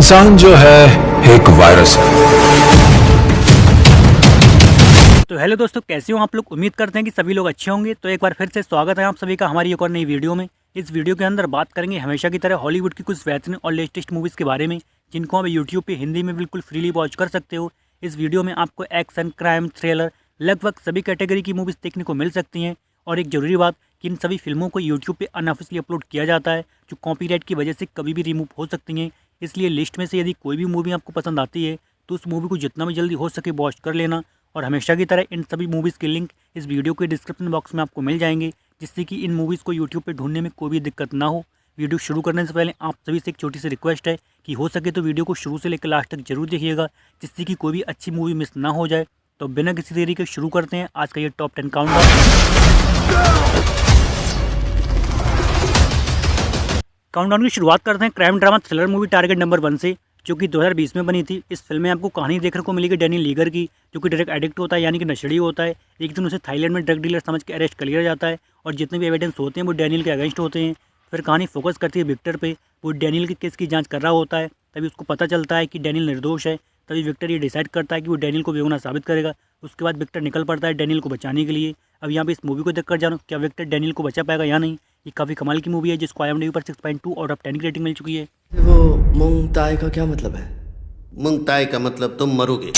इंसान जो है एक वायरस है। तो हेलो दोस्तों, कैसे हो आप लोग। उम्मीद करते हैं कि सभी लोग अच्छे होंगे। तो एक बार फिर से स्वागत है आप सभी का हमारी एक और नई वीडियो में। इस वीडियो के अंदर बात करेंगे हमेशा की तरह हॉलीवुड की कुछ बेहतरीन और लेटेस्ट मूवीज़ के बारे में, जिनको आप यूट्यूब पे हिंदी में बिल्कुल फ्रीली वॉच कर सकते हो। इस वीडियो में आपको एक्शन, क्राइम, थ्रिलर लगभग सभी कैटेगरी की मूवीज़ देखने को मिल सकती हैं। और एक ज़रूरी बात कि इन सभी फिल्मों को यूट्यूब पे अनऑफिशियली अपलोड किया जाता है, जो कॉपीराइट की वजह से कभी भी रिमूव हो सकती हैं। इसलिए लिस्ट में से यदि कोई भी मूवी आपको पसंद आती है तो उस मूवी को जितना भी जल्दी हो सके वॉच कर लेना। और हमेशा की तरह इन सभी मूवीज़ के लिंक इस वीडियो के डिस्क्रिप्शन बॉक्स में आपको मिल जाएंगे, जिससे कि इन मूवीज़ को यूट्यूब पे ढूंढने में कोई भी दिक्कत ना हो। वीडियो शुरू करने से पहले आप सभी से एक छोटी सी रिक्वेस्ट है कि हो सके तो वीडियो को शुरू से लेकर लास्ट तक जरूर देखिएगा, जिससे कि कोई भी अच्छी मूवी मिस ना हो जाए। तो बिना किसी देरी के शुरू करते हैं आज का ये टॉप 10 काउंटडाउन की शुरुआत करते हैं crime drama thriller movie target number 1 से, जो कि 2020 में बनी थी। इस फिल्म में आपको कहानी देखने को मिलेगी डैनियल लीगर की, जो कि ड्रग एडिक्ट होता है, यानी कि नशेड़ी होता है। एक दिन उसे थाईलैंड में ड्रग डीलर समझ के अरेस्ट कर लिया जाता है और जितने भी एविडेंस होते हैं वो डैनियल के अगेंस्ट होते हैं। फिर कहानी फोकस करती है विक्टर पे। वो डैनियल के केस की जांच कर रहा होता है, तभी उसको पता चलता है कि डैनियल निर्दोष है। तभी विक्टर ये डिसाइड करता है कि वो डैनियल को बेगुनाह साबित करेगा। उसके बाद विक्टर निकल पड़ता है डैनियल को बचाने के लिए। अब यहाँ पे इस मूवी को देखकर जानो क्या विक्टर डैनियल को बचा पाएगा या नहीं। ये काफ़ी कमाल की मूवी है, जिसको IMDb पर 6.2 आउट ऑफ 10 की रेटिंग मिल चुकी है। वो मुंग ताई का क्या मतलब है? मुंगताई का मतलब तुम मरोगे।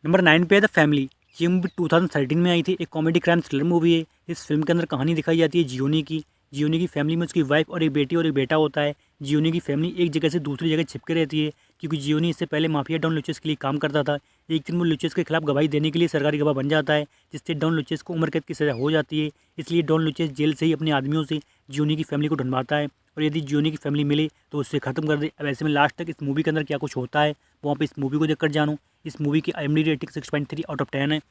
नंबर 9 पे है द फैमिली। ये मूवी 2013 में आई थी। एक कॉमेडी क्राइम थ्रिलर मूवी है। इस फिल्म के अंदर कहानी दिखाई जाती है जियोनी की। जियोनी की फैमिली में उसकी वाइफ और एक बेटी और एक बेटा होता है। जियोनी की फैमिली एक जगह से दूसरी जगह छिपके रहती है, क्योंकि जियोनी इससे पहले माफिया डॉन लुचेस के लिए काम करता था। एक दिन वो लुचेस के खिलाफ गवाही देने के लिए सरकारी गवाह बन जाता है, जिससे डॉन लुचेस को उम्र कैद की सजा हो जाती है। इसलिए डॉन लुचेस जेल से ही अपने आदमियों से जियोनी की फैमिली को ढूंढवाता है, और यदि जियोनी की फैमिली मिले तो उससे ख़त्म कर दे। अब ऐसे में लास्ट तक इस मूवी के अंदर क्या कुछ होता है वो आप इस मूवी को देखकर जानो। इस मूवी की IMDb रेटिंग 6.3 आउट ऑफ 10 है।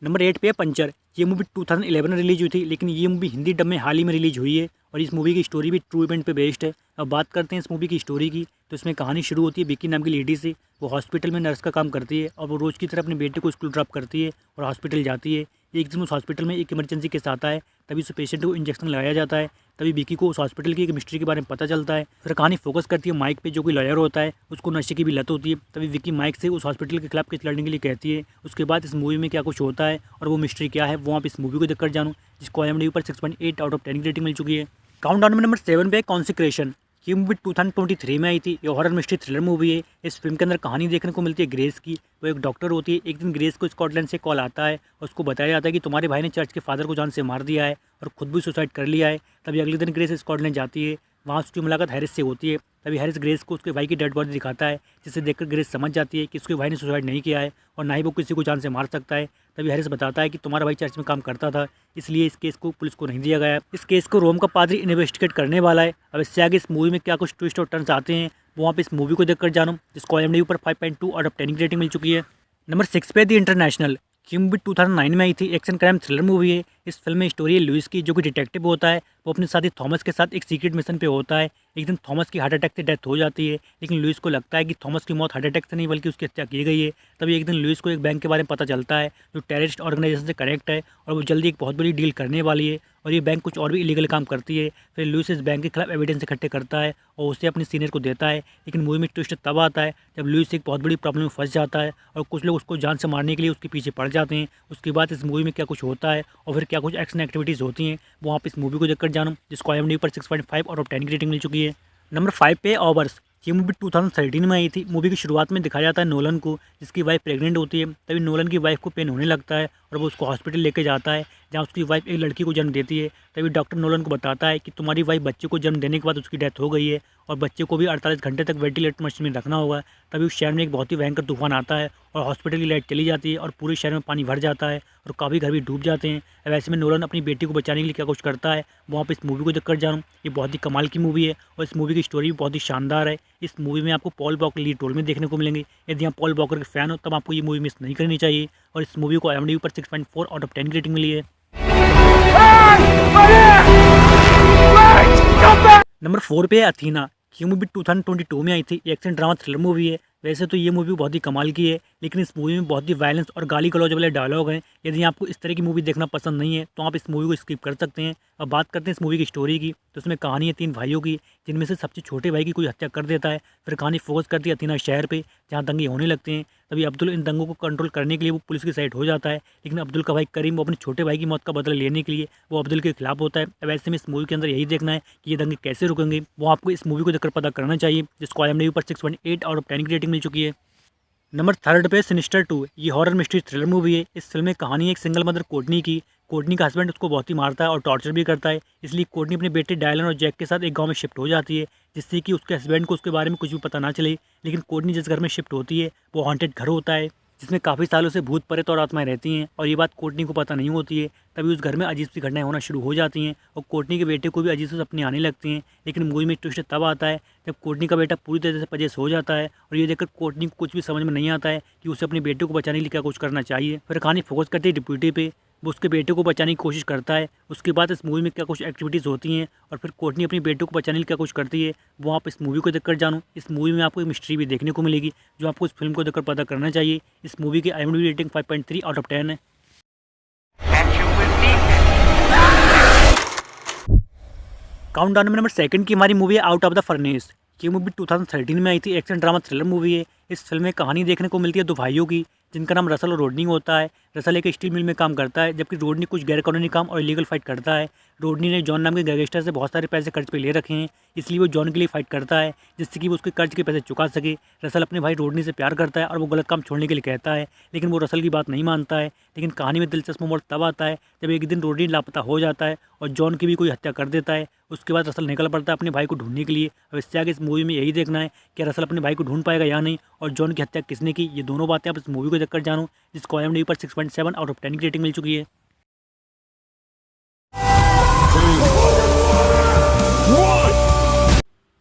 नंबर 8 पे है पंचर। ये मूवी 2011 में रिलीज हुई थी, लेकिन ये मूवी हिंदी डब में हाल ही में रिलीज हुई है और इस मूवी की स्टोरी भी ट्रू इवेंट पे बेस्ड है। अब बात करते हैं इस मूवी की स्टोरी की, तो इसमें कहानी शुरू होती है विक्की नाम की लेडी से। वो हॉस्पिटल में नर्स का काम करती है और वो रोज़ की तरह अपने बेटे को स्कूल ड्रॉप करती है और हॉस्पिटल जाती है। एक दिन उस हॉस्पिटल में एक इमरजेंसी केस आता है, तभी उस पेशेंट को इंजेक्शन लगाया जाता है। तभी विक्की को उस हॉस्पिटल की एक मिस्ट्री के बारे में पता चलता है। फिर कहानी फोकस करती है माइक पे, जो कि लॉयर होता है। उसको नशे की भी लत होती है। तभी विक्की माइक से उस हॉस्पिटल के खिलाफ केस लड़ने के लिए कहती है। उसके बाद इस मूवी में क्या कुछ होता है और वो मिस्ट्री क्या है वो आप इस मूवी को देखकर जानो, जिसको IMDb पर 6.8 आउट ऑफ 10 की रेटिंग मिल चुकी है। काउंटडाउन में नंबर 7 पे कॉन्सिक्रेशन। ये मूवी 2023 में आई थी। ये हॉरर मिस्ट्री थ्रिलर मूवी है। इस फिल्म के अंदर कहानी देखने को मिलती है ग्रेस की। वो एक डॉक्टर होती है। एक दिन ग्रेस को स्कॉटलैंड से कॉल आता है और उसको बताया जाता है कि तुम्हारे भाई ने चर्च के फादर को जान से मार दिया है और खुद भी सुसाइड कर लिया है। तभी अगले दिन ग्रेस स्कॉटलैंड जाती है। वहाँ उसकी मुलाकात हैरिस से होती है। तभी हैरिस ग्रेस को उसके भाई की डेड बॉडी दिखाता है, जिसे देखकर ग्रेस समझ जाती है कि उसके भाई ने सुसाइड नहीं किया है और ना ही वो किसी को जान से मार सकता है। तभी हैरिस बताता है कि तुम्हारा भाई चर्च में काम करता था, इसलिए इस केस को पुलिस को नहीं दिया गया है। इस केस को रोम का पादरी इन्वेस्टिगेट करने वाला है। अब इससे आगे इस मूवी में क्या कुछ ट्विस्ट और टर्न्स आते हैं वो आप इस मूवी को देखकर जानो, जिसको IMDb पर 5.2 आउट ऑफ 10 की रेटिंग मिल चुकी है। नंबर 6 पे द इंटरनेशनल। ये मूवी 2009 में आई थी। एक्शन क्राइम थ्रिलर मूवी है। इस फिल्म में स्टोरी है लुइस की, जो कि डिटेक्टिव होता है। वो अपने साथी थॉमस के साथ एक सीक्रेट मिशन पे होता है। एक दिन थॉमस की हार्ट अटैक से डेथ हो जाती है, लेकिन लुइस को लगता है कि थॉमस की मौत हार्ट अटैक से नहीं बल्कि उसकी हत्या की गई है। तभी एक दिन लुइस को एक बैंक के बारे में पता चलता है, जो टेररिस्ट ऑर्गेनाइजेशन से कनेक्ट है और वो जल्दी एक बहुत बड़ी डील करने वाली है और ये बैंक कुछ और भी इलीगल काम करती है। फिर लुइस इस बैंक के खिलाफ एविडेंस इकट्ठे करता है और उसे अपने सीनियर को देता है। लेकिन मूवी में ट्विस्ट तब आता है जब लुइस एक बहुत बड़ी प्रॉब्लम में फंस जाता है और कुछ लोग उसको जान से मारने के लिए उसके पीछे पड़ जाते हैं। उसके बाद इस मूवी में क्या कुछ होता है और फिर क्या कुछ एक्शन एक्टिविटीज़ होती हैं वो आप इस मूवी को देखकर जानो, जिसको IMDb पर 6.5 आउट ऑफ 10 की रेटिंग मिल चुकी है। नंबर 5 पे ऑवर्स। ये मूवी 2013 में आई थी। मूवी की शुरुआत में दिखाया जाता है नोलन को, जिसकी वाइफ प्रेग्नेंट होती है। तभी नोलन की वाइफ को पेन होने लगता है और वो उसको हॉस्पिटल लेके जाता है, जहाँ उसकी वाइफ एक लड़की को जन्म देती है। तभी डॉक्टर नोलन को बताता है कि तुम्हारी वाइफ बच्चे को जन्म देने के बाद उसकी डेथ हो गई है और बच्चे को भी 48 घंटे तक वेंटिलेटर मशीन में रखना होगा। तभी उस शहर में एक बहुत ही भयंकर तूफान आता है और हॉस्पिटल की लाइट चली जाती है और पूरे शहर में पानी भर जाता है और काफ़ी घर भी डूब जाते हैं। अब ऐसे में नोलन अपनी बेटी को बचाने के लिए क्या कुछ करता है वो आप इस मूवी को देखकर जानो। ये बहुत ही कमाल की मूवी है और इस मूवी की स्टोरी भी बहुत ही शानदार है। इस मूवी में आपको पॉल वॉकर लीड रोल में देखने को मिलेंगे। यदि आप पॉल वॉकर के फैन हो तब आपको ये मूवी मिस नहीं करनी चाहिए और इस मूवी को IMDb पर 6.4 आउट ऑफ 10 की रेटिंग मिली है। नंबर 4 पे है अथीना। ये मूवी 2022 में आई थी। एक्शन ड्रामा थ्रिलर मूवी है। वैसे तो ये मूवी बहुत ही कमाल की है, लेकिन इस मूवी में बहुत ही वायलेंस और गाली गलौज वाले डायलॉग हैं। यदि आपको इस तरह की मूवी देखना पसंद नहीं है तो आप इस मूवी को स्किप कर सकते हैं। अब बात करते हैं इस मूवी की स्टोरी की, तो इसमें कहानी है 3 भाइयों की, जिनमें से सबसे छोटे भाई की कोई हत्या कर देता है। फिर कहानी फोकस करती है अथीना शहर पे, जहाँ दंगे होने लगते हैं। तभी अब्दुल इन दंगों को कंट्रोल करने के लिए वो पुलिस की साइड हो जाता है, लेकिन अब्दुल का भाई करीम वो अपने छोटे भाई की मौत का बदला लेने के लिए वो अब्दुल के खिलाफ होता है। अब ऐसे में इस मूवी के अंदर यही देखना है कि ये दंगे कैसे रुकेंगे, वो आपको इस मूवी को देखकर पता करना चाहिए, जिसको IMDb पर 6.8 आउट ऑफ 10 की रेटिंग मिल चुकी है। नंबर 3 पे सिनिस्टर 2, ये हॉरर मिस्ट्री थ्रिलर मूवी है। इस फिल्म में कहानी है एक सिंगल मदर कोर्टनी की। कोर्टनी का हस्बैंड उसको बहुत ही मारता है और टॉर्चर भी करता है, इसलिए कोर्टनी अपने बेटे डायलन और जैक के साथ एक गांव में शिफ्ट हो जाती है, जिससे कि उसके हस्बैंड को उसके बारे में कुछ भी पता ना चले। लेकिन कोर्टनी जिस घर में शिफ्ट होती है वो हॉन्टेड घर होता है, जिसमें काफ़ी सालों से भूत प्रेत और आत्माएं रहती हैं, और ये बात कोर्टनी को पता नहीं होती है। तभी उस घर में अजीब सी घटनाएं होना शुरू हो जाती हैं और कोर्टनी के बेटे को भी अजीब से सपने आने लगते हैं। लेकिन मूवी में ट्विस्ट तब आता है जब कोर्टनी का बेटा पूरी तरह से पजेस हो जाता है, और ये देखकर कोर्टनी को कुछ भी समझ में नहीं आता है कि उसे अपने बेटे को बचाने के लिए क्या कुछ करना चाहिए। फिर कहानी फोकस करती है डिप्यूटी पे, वो उसके बेटे को बचाने की कोशिश करता है। उसके बाद इस मूवी में क्या कुछ एक्टिविटीज़ होती हैं और फिर कोर्टनी अपने बेटे को बचाने के लिए क्या कुछ करती है, वो आप इस मूवी को देखकर जानो। इस मूवी में आपको एक मिस्ट्री भी देखने को मिलेगी, जो आपको इस फिल्म को देखकर पता करना चाहिए। इस मूवी की IMDb रेटिंग 5.3 आउट ऑफ 10 है। काउंटडाउन में नंबर 2 की हमारी मूवी है आउट ऑफ द फर्नेस। ये मूवी 2013 में आई थी, एक्शन ड्रामा थ्रिलर मूवी है। इस फिल्म में कहानी देखने को मिलती है 2 भाइयों की, जिनका नाम रसल और रोडनी होता है। रसल एक स्टील मिल में काम करता है, जबकि रोडनी कुछ गैर कानूनी काम और इलीगल फाइट करता है। रोडनी ने जॉन नाम के गैंगस्टर से बहुत सारे पैसे कर्ज पे ले रखे हैं, इसलिए वो जॉन के लिए फाइट करता है, जिससे कि वो उसके कर्ज के पैसे चुका सके। रसल अपने भाई रोडनी से प्यार करता है और वो गलत काम छोड़ने के लिए कहता है, लेकिन वो रसल की बात नहीं मानता है। लेकिन कहानी में दिलचस्प मोड़ तब आता है जब एक दिन रोडनी लापता हो जाता है और जॉन की भी कोई हत्या कर देता है। उसके बाद रसल निकल पड़ता है अपने भाई को ढूंढने के लिए। अब इससे आगे इस मूवी में यही देखना है कि रसल अपने भाई को ढूंढ पाएगा या नहीं, और जॉन की हत्या किसने की, ये दोनों बातें आप इस मूवी को देखकर जानो, जिसको IMDb पर 6.7 आउट ऑफ 10 की रेटिंग मिल चुकी है।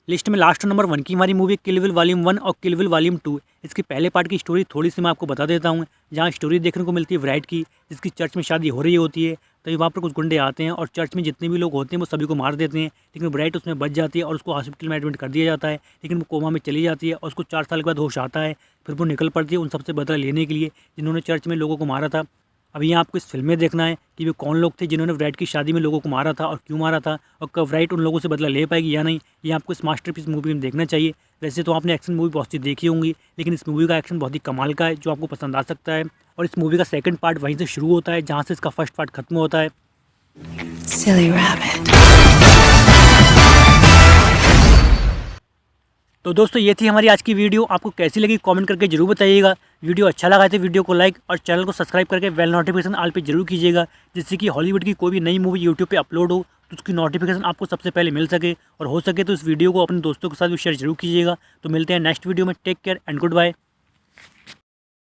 लिस्ट में लास्ट नंबर 1 की हमारी मूवी किल विल वॉल्यूम 1 और किल विल वॉल्यूम 2। इसकी पहले पार्ट की स्टोरी थोड़ी सी मैं आपको बता देता हूँ। जहाँ स्टोरी देखने को मिलती है ब्राइड की, जिसकी चर्च में शादी हो रही होती है। तो वहाँ पर कुछ गुंडे आते हैं और चर्च में जितने भी लोग होते हैं वो सभी को मार देते हैं, लेकिन ब्राइड उसमें बच जाती है और उसको हॉस्पिटल में एडमिट कर दिया जाता है। लेकिन वो कोमा में चली जाती है और उसको 4 साल के बाद होश आता है। फिर वो निकल पड़ती है उन सबसे बदला लेने के लिए जिन्होंने चर्च में लोगों को मारा था। अभी यहाँ आपको इस फिल्म में देखना है कि वे कौन लोग थे जिन्होंने ब्राइड की शादी में लोगों को मारा था और क्यों मारा था, और कब ब्राइड उन लोगों से बदला ले पाएगी या नहीं। ये आपको इस मास्टरपीस मूवी में देखना चाहिए। वैसे तो आपने एक्शन मूवी बहुत सी देखी होंगी, लेकिन इस मूवी का एक्शन बहुत ही कमाल का है, जो आपको पसंद आ सकता है। और इस मूवी का सेकंड पार्ट वहीं से शुरू होता है जहाँ से इसका फर्स्ट पार्ट खत्म होता है। Silly rabbit. तो दोस्तों ये थी हमारी आज की वीडियो। आपको कैसी लगी कमेंट करके जरूर बताइएगा। वीडियो अच्छा लगा तो वीडियो को लाइक और चैनल को सब्सक्राइब करके बेल नोटिफिकेशन ऑल पे जरूर कीजिएगा, जिससे कि हॉलीवुड की कोई भी नई मूवी यूट्यूब पे अपलोड हो तो उसकी नोटिफिकेशन आपको सबसे पहले मिल सके। और हो सके तो इस वीडियो को अपने दोस्तों के साथ भी शेयर जरूर कीजिएगा। तो मिलते हैं नेक्स्ट वीडियो में। Take care and good bye.